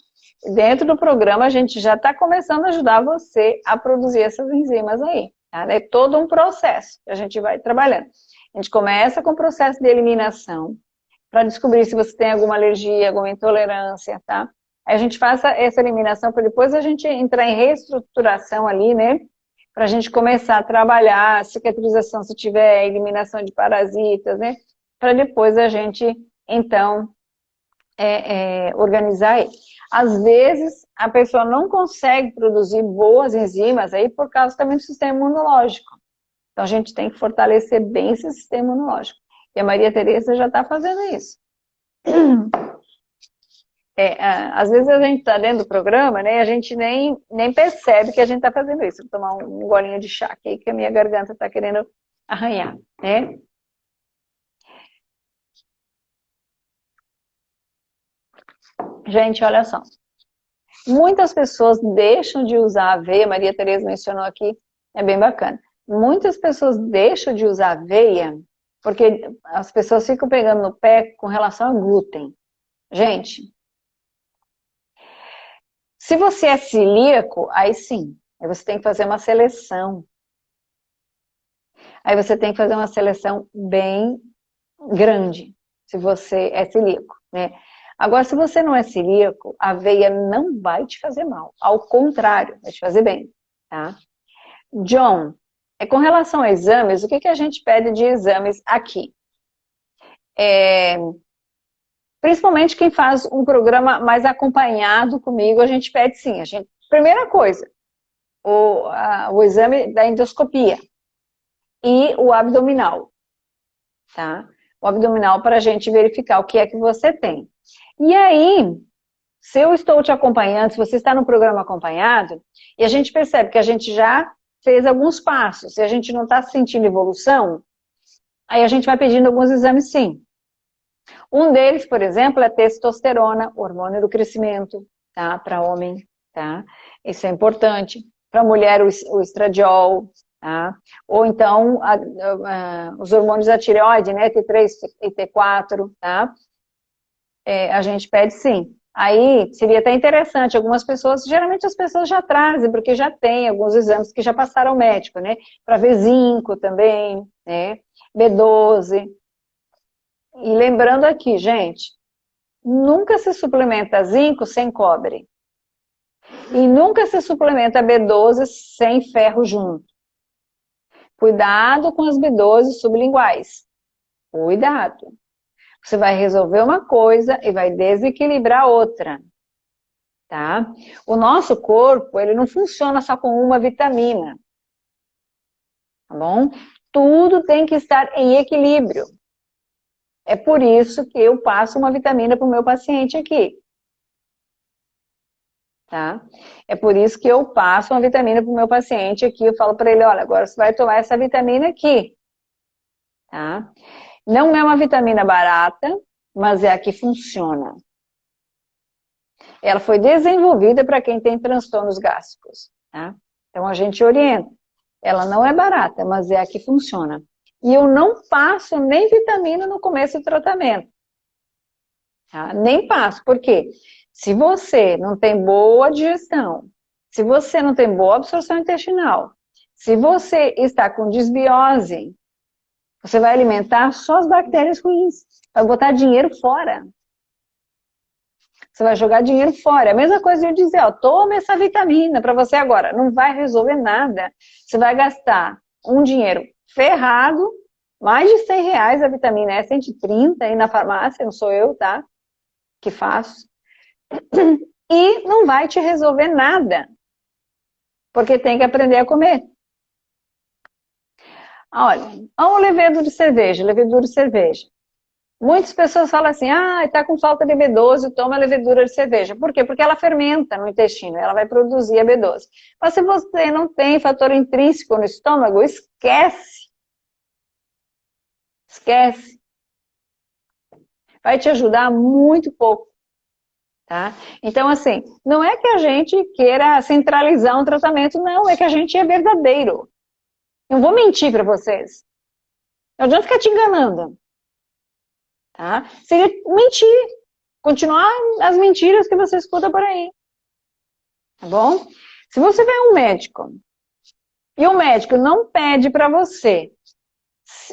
Dentro do programa, a gente já está começando a ajudar você a produzir essas enzimas aí. Tá? É todo um processo que a gente vai trabalhando. A gente começa com o processo de eliminação, para descobrir se você tem alguma alergia, alguma intolerância, tá? Aí a gente faz essa eliminação, para depois a gente entrar em reestruturação ali, né? Para a gente começar a trabalhar a cicatrização, se tiver eliminação de parasitas, né? Para depois a gente, então, organizar ele. Às vezes, a pessoa não consegue produzir boas enzimas aí por causa também do sistema imunológico. Então, a gente tem que fortalecer bem esse sistema imunológico. E a Maria Tereza já está fazendo isso. Às vezes a gente está dentro do programa, né? A gente nem percebe que a gente está fazendo isso. Vou tomar um golinho de chá aqui, que a minha garganta está querendo arranhar, né? Gente, olha só. Muitas pessoas deixam de usar aveia, Maria Tereza mencionou aqui, é bem bacana. Muitas pessoas deixam de usar aveia porque as pessoas ficam pegando no pé com relação ao glúten. Gente, se você é celíaco, aí sim, aí você tem que fazer uma seleção. Aí você tem que fazer uma seleção bem grande, se você é celíaco, né? Agora, se você não é celíaco, a aveia não vai te fazer mal. Ao contrário, vai te fazer bem, tá? John, com relação a exames, o que a gente pede de exames aqui? Principalmente quem faz um programa mais acompanhado comigo, a gente pede sim. Primeira coisa, o exame da endoscopia e o abdominal, tá? O abdominal para a gente verificar o que é que você tem. E aí, se eu estou te acompanhando, se você está no programa acompanhado, e a gente percebe que a gente já fez alguns passos. Se a gente não está sentindo evolução, aí a gente vai pedindo alguns exames sim. Um deles, por exemplo, é a testosterona, hormônio do crescimento, tá? Para homem, tá? Isso é importante. Para mulher, o estradiol, tá? Ou então, os hormônios da tireoide, né? T3 e T4, tá? A gente pede sim. Aí, seria até interessante, algumas pessoas, geralmente as pessoas já trazem, porque já tem alguns exames que já passaram ao médico, né? Para ver zinco também, né? B12. E lembrando aqui, gente, nunca se suplementa zinco sem cobre. E nunca se suplementa B12 sem ferro junto. Cuidado com as B12 sublinguais. Cuidado. Você vai resolver uma coisa e vai desequilibrar outra. Tá? O nosso corpo, ele não funciona só com uma vitamina. Tá bom? Tudo tem que estar em equilíbrio. É por isso que eu passo uma vitamina para o meu paciente aqui. Tá? É por isso que eu passo uma vitamina para o meu paciente aqui. Eu falo para ele, olha, agora você vai tomar essa vitamina aqui. Tá? Não é uma vitamina barata, mas é a que funciona. Ela foi desenvolvida para quem tem transtornos gástricos. Tá? Então a gente orienta. Ela não é barata, mas é a que funciona. E eu não passo nem vitamina no começo do tratamento. Tá? Nem passo. Por quê? Se você não tem boa digestão, se você não tem boa absorção intestinal, se você está com desbiose, você vai alimentar só as bactérias ruins. Vai botar dinheiro fora. Você vai jogar dinheiro fora. É a mesma coisa de eu dizer, ó, toma essa vitamina para você agora. Não vai resolver nada. Você vai gastar um dinheiro ferrado, mais de R$100 a vitamina é 130 aí na farmácia, não sou eu, tá? Que faço. E não vai te resolver nada. Porque tem que aprender a comer. Olha, o levedura de cerveja, levedura de cerveja. Muitas pessoas falam assim, está com falta de B12, toma levedura de cerveja. Por quê? Porque ela fermenta no intestino, ela vai produzir a B12. Mas se você não tem fator intrínseco no estômago, esquece. Esquece. Vai te ajudar muito pouco. Tá? Então, assim, não é que a gente queira centralizar um tratamento, não, é que a gente é verdadeiro. Não vou mentir para vocês. Não adianta ficar te enganando. Tá? Seria mentir. Continuar as mentiras que você escuta por aí. Tá bom? Se você vê um médico e o médico não pede para você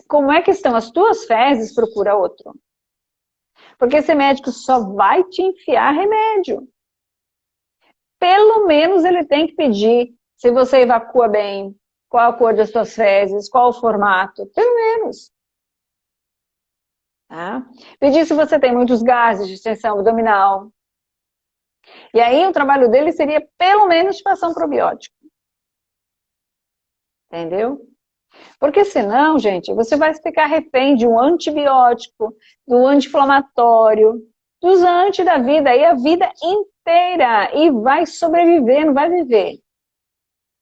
como é que estão as tuas fezes, procura outro. Porque esse médico só vai te enfiar remédio. Pelo menos ele tem que pedir se você evacua bem, qual a cor das suas fezes, qual o formato, pelo menos. Tá? Pedir se você tem muitos gases de extensão abdominal. E aí o trabalho dele seria pelo menos te passar um probiótico. Entendeu? Porque senão, gente, você vai ficar refém de um antibiótico, do anti-inflamatório, dos anti da vida, aí a vida inteira, e vai sobreviver, não vai viver.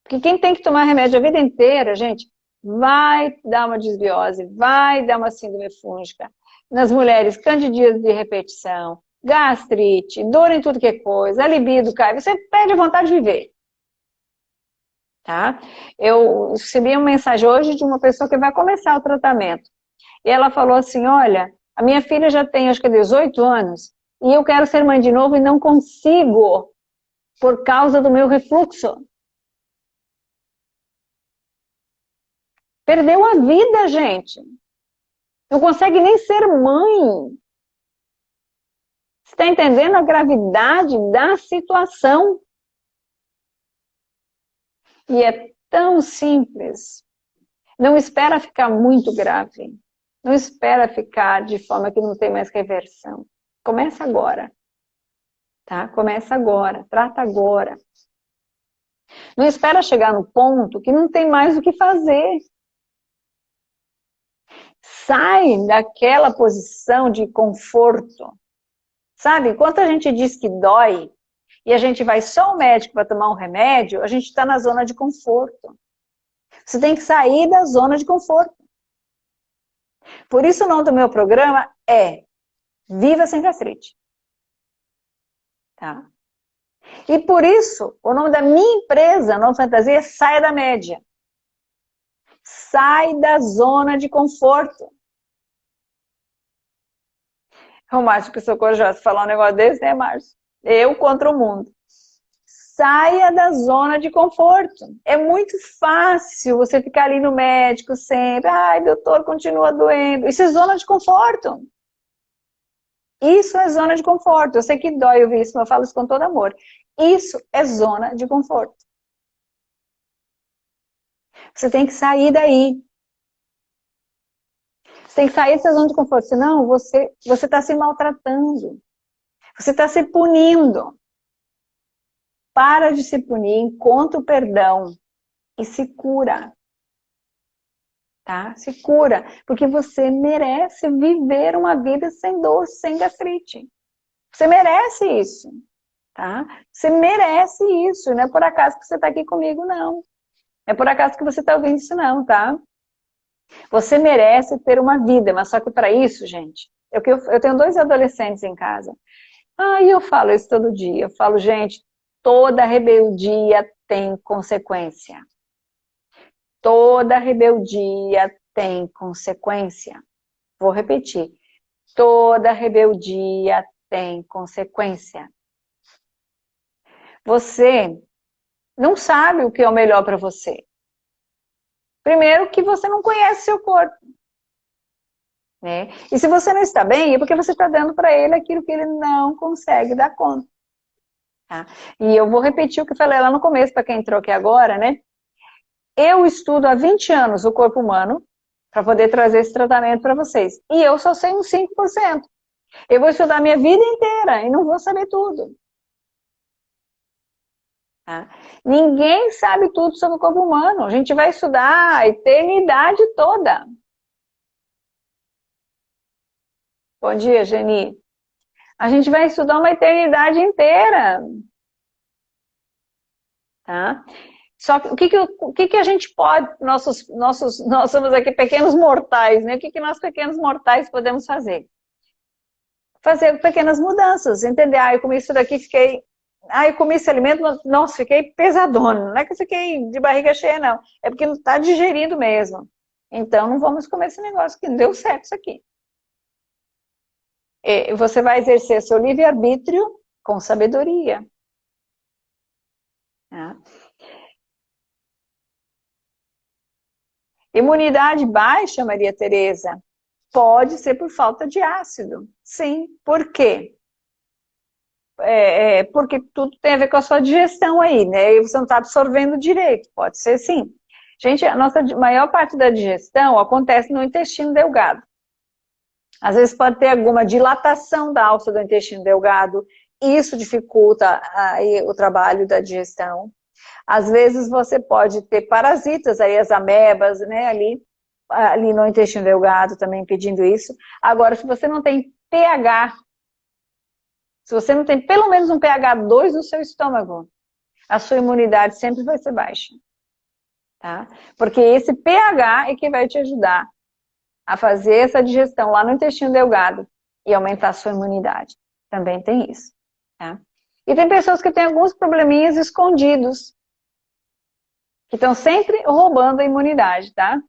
Porque quem tem que tomar remédio a vida inteira, gente, vai dar uma desbiose, vai dar uma síndrome fúngica. Nas mulheres, candidíase de repetição, gastrite, dor em tudo que é coisa, a libido cai, você perde a vontade de viver. Tá? Eu recebi uma mensagem hoje de uma pessoa que vai começar o tratamento. E ela falou assim, olha, a minha filha já tem acho que 18 anos, e eu quero ser mãe de novo e não consigo, por causa do meu refluxo. Perdeu a vida, gente. Não consegue nem ser mãe. Você está entendendo a gravidade da situação? E é tão simples. Não espera ficar muito grave. Não espera ficar de forma que não tem mais reversão. Começa agora. Tá? Começa agora. Trata agora. Não espera chegar no ponto que não tem mais o que fazer. Sai daquela posição de conforto. Sabe? Enquanto a gente diz que dói, e a gente vai só ao médico para tomar um remédio, a gente está na zona de conforto. Você tem que sair da zona de conforto. Por isso o nome do meu programa é Viva Sem Gastrite. Tá? E por isso, o nome da minha empresa, Nova Fantasia, é Saia da Média. Sai da zona de conforto. O Márcio que socorro já falar um negócio desse, né, Márcio? Eu contra o mundo. Saia da zona de conforto. É muito fácil você ficar ali no médico sempre. Ai, doutor, continua doendo. Isso é zona de conforto. Isso é zona de conforto. Eu sei que dói ouvir isso, mas eu falo isso com todo amor. Isso é zona de conforto. Você tem que sair daí. Você tem que sair dessa zona de conforto. Senão, você está se maltratando. Você está se punindo. Para de se punir, encontra o perdão e se cura. Tá? Se cura. Porque você merece viver uma vida sem dor, sem gastrite. Você merece isso. Tá? Você merece isso. Não é por acaso que você está aqui comigo, não. Não é por acaso que você está ouvindo isso, não, tá? Você merece ter uma vida, mas só que para isso, gente, eu tenho 2 adolescentes em casa. E eu falo isso todo dia. Eu falo, gente, toda rebeldia tem consequência. Toda rebeldia tem consequência. Vou repetir. Toda rebeldia tem consequência. Você não sabe o que é o melhor para você. Primeiro que você não conhece seu corpo. Né? E se você não está bem, é porque você está dando para ele aquilo que ele não consegue dar conta. Tá? E eu vou repetir o que eu falei lá no começo, para quem entrou aqui agora, né? Eu estudo há 20 anos o corpo humano para poder trazer esse tratamento para vocês. E eu só sei uns 5%. Eu vou estudar a minha vida inteira e não vou saber tudo. Tá? Ninguém sabe tudo sobre o corpo humano. A gente vai estudar a eternidade toda. Bom dia, Geni. A gente vai estudar uma eternidade inteira. Tá? Só que o que a gente pode, nós somos aqui pequenos mortais, né? O que nós pequenos mortais podemos fazer? Fazer pequenas mudanças, entender? Eu comi isso daqui, eu comi esse alimento, nossa, fiquei pesadona. Não é que eu fiquei de barriga cheia, não. É porque não está digerindo mesmo. Então, não vamos comer esse negócio que não deu certo isso aqui. Você vai exercer seu livre-arbítrio com sabedoria. Tá? Imunidade baixa, Maria Tereza, pode ser por falta de ácido. Sim, por quê? Porque tudo tem a ver com a sua digestão aí, né? E você não está absorvendo direito, pode ser sim. Gente, a nossa maior parte da digestão acontece no intestino delgado. Às vezes pode ter alguma dilatação da alça do intestino delgado, isso dificulta aí o trabalho da digestão. Às vezes você pode ter parasitas, aí as amebas, né, ali no intestino delgado também impedindo isso. Agora, se você não tem pH, se você não tem pelo menos um pH 2 no seu estômago, a sua imunidade sempre vai ser baixa. Tá? Porque esse pH é que vai te ajudar a fazer essa digestão lá no intestino delgado e aumentar a sua imunidade. Também tem isso. Tá? E tem pessoas que têm alguns probleminhas escondidos, que estão sempre roubando a imunidade, tá?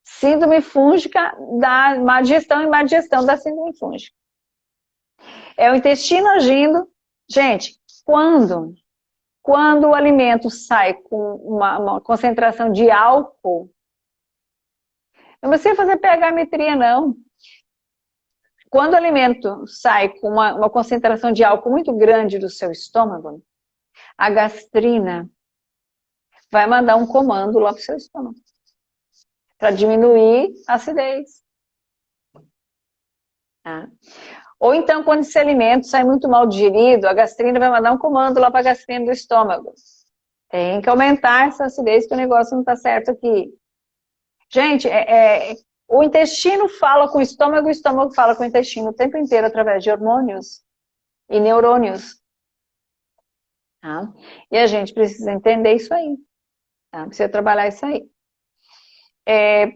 Síndrome fúngica da má digestão e má digestão da síndrome fúngica. É o intestino agindo. Gente, quando o alimento sai com uma concentração de álcool, não precisa fazer pH-metria, não. Quando o alimento sai com uma concentração de álcool muito grande do seu estômago, a gastrina vai mandar um comando lá para o seu estômago para diminuir a acidez. Tá? Ou então, quando esse alimento sai muito mal digerido, a gastrina vai mandar um comando lá para a gastrina do estômago. Tem que aumentar essa acidez, que o negócio não está certo aqui. Gente, o intestino fala com o estômago fala com o intestino o tempo inteiro através de hormônios e neurônios. tá? E a gente precisa entender isso aí, tá? Precisa trabalhar isso aí.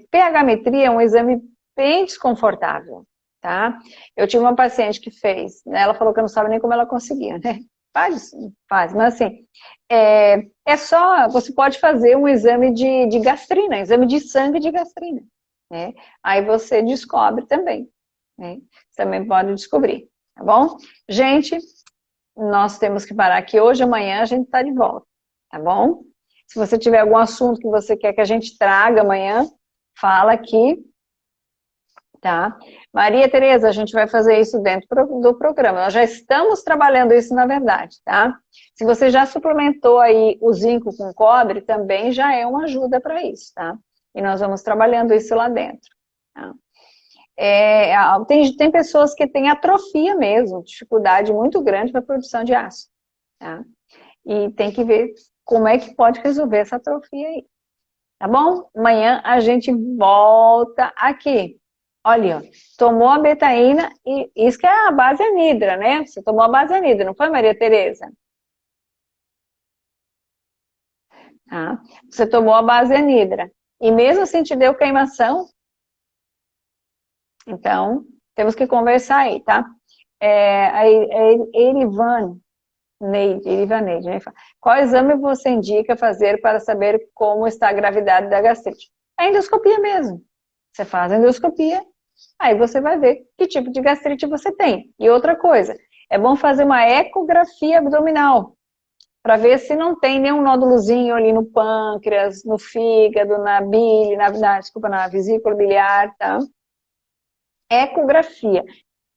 pH-metria é um exame bem desconfortável, tá? Eu tive uma paciente que fez, né, ela falou que não sabe nem como ela conseguiu, né? Faz, mas assim, só, você pode fazer um exame de gastrina, exame de sangue de gastrina, né? Aí você descobre também, né? Você também pode descobrir, tá bom? Gente, nós temos que parar aqui hoje, amanhã a gente tá de volta, tá bom? Se você tiver algum assunto que você quer que a gente traga amanhã, fala aqui, tá? Maria Tereza, a gente vai fazer isso dentro do programa. Nós já estamos trabalhando isso, na verdade, tá? Se você já suplementou aí o zinco com cobre, também já é uma ajuda para isso, tá? E nós vamos trabalhando isso lá dentro, tá? Tem pessoas que têm atrofia mesmo, dificuldade muito grande para a produção de ácido, tá? E tem que ver como é que pode resolver essa atrofia aí, tá bom? Amanhã a gente volta aqui. Olha, ó, tomou a betaína, e isso que é a base anidra, né? Você tomou a base anidra, não foi, Maria Tereza? Tá? Você tomou a base anidra. E mesmo assim te deu queimação, então temos que conversar aí, tá? A Erivaneide, né? Qual exame você indica fazer para saber como está a gravidade da gastrite? A endoscopia mesmo. Você faz a endoscopia, aí você vai ver que tipo de gastrite você tem. E outra coisa, é bom fazer uma ecografia abdominal, para ver se não tem nenhum nódulozinho ali no pâncreas, no fígado, na bile, na vesícula biliar, tá? Ecografia,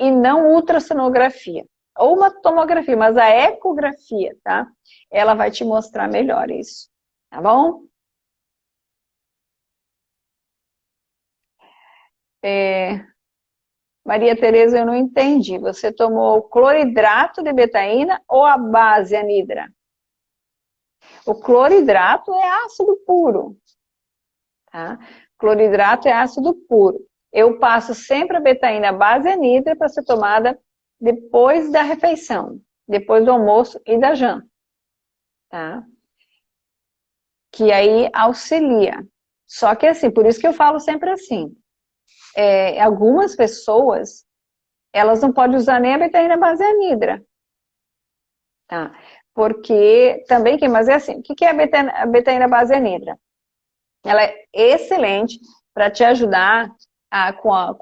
e não ultrassonografia. Ou uma tomografia, mas a ecografia, tá? Ela vai te mostrar melhor isso, tá bom? Maria Tereza, eu não entendi. Você tomou cloridrato de betaína ou a base anidra? O cloridrato é ácido puro, tá? Cloridrato é ácido puro. Eu passo sempre a betaína base anidra para ser tomada depois da refeição, depois do almoço e da janta, tá? Que aí auxilia. Só que assim, por isso que eu falo sempre assim, algumas pessoas, elas não podem usar nem a betaína base anidra, tá? Porque também, mas é assim, o que é a betaína base anidra? Ela é excelente para te ajudar com a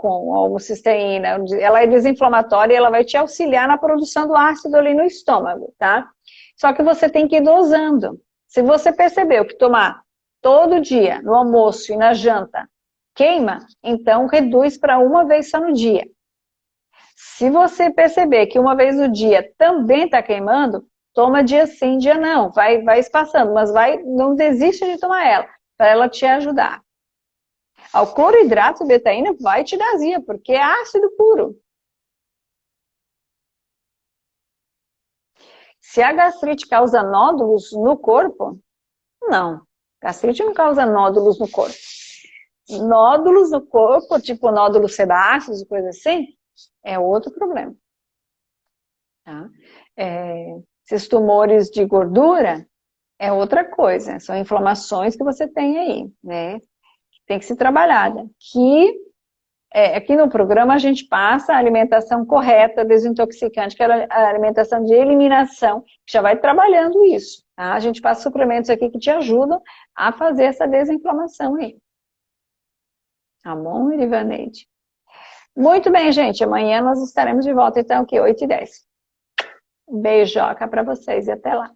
homocisteína, ela é desinflamatória e ela vai te auxiliar na produção do ácido ali no estômago, tá? Só que você tem que ir dosando. Se você percebeu que tomar todo dia, no almoço e na janta, queima, então reduz para uma vez só no dia. Se você perceber que uma vez no dia também está queimando, toma dia sim, dia não, vai espaçando, mas não desiste de tomar ela, para ela te ajudar. O cloridrato de betaína vai te dar azia, porque é ácido puro. Se a gastrite causa nódulos no corpo, não. Gastrite não causa nódulos no corpo. Nódulos no corpo, tipo nódulos sebáceos e coisa assim, é outro problema. Tá? Esses tumores de gordura é outra coisa. São inflamações que você tem aí, né? Tem que ser trabalhada. Aqui no programa a gente passa a alimentação correta, desintoxicante, que é a alimentação de eliminação, que já vai trabalhando isso, tá? A gente passa suplementos aqui que te ajudam a fazer essa desinflamação aí. Tá bom, Irivaneide? Muito bem, gente. Amanhã nós estaremos de volta, então, aqui, 8h10. Beijoca para vocês e até lá.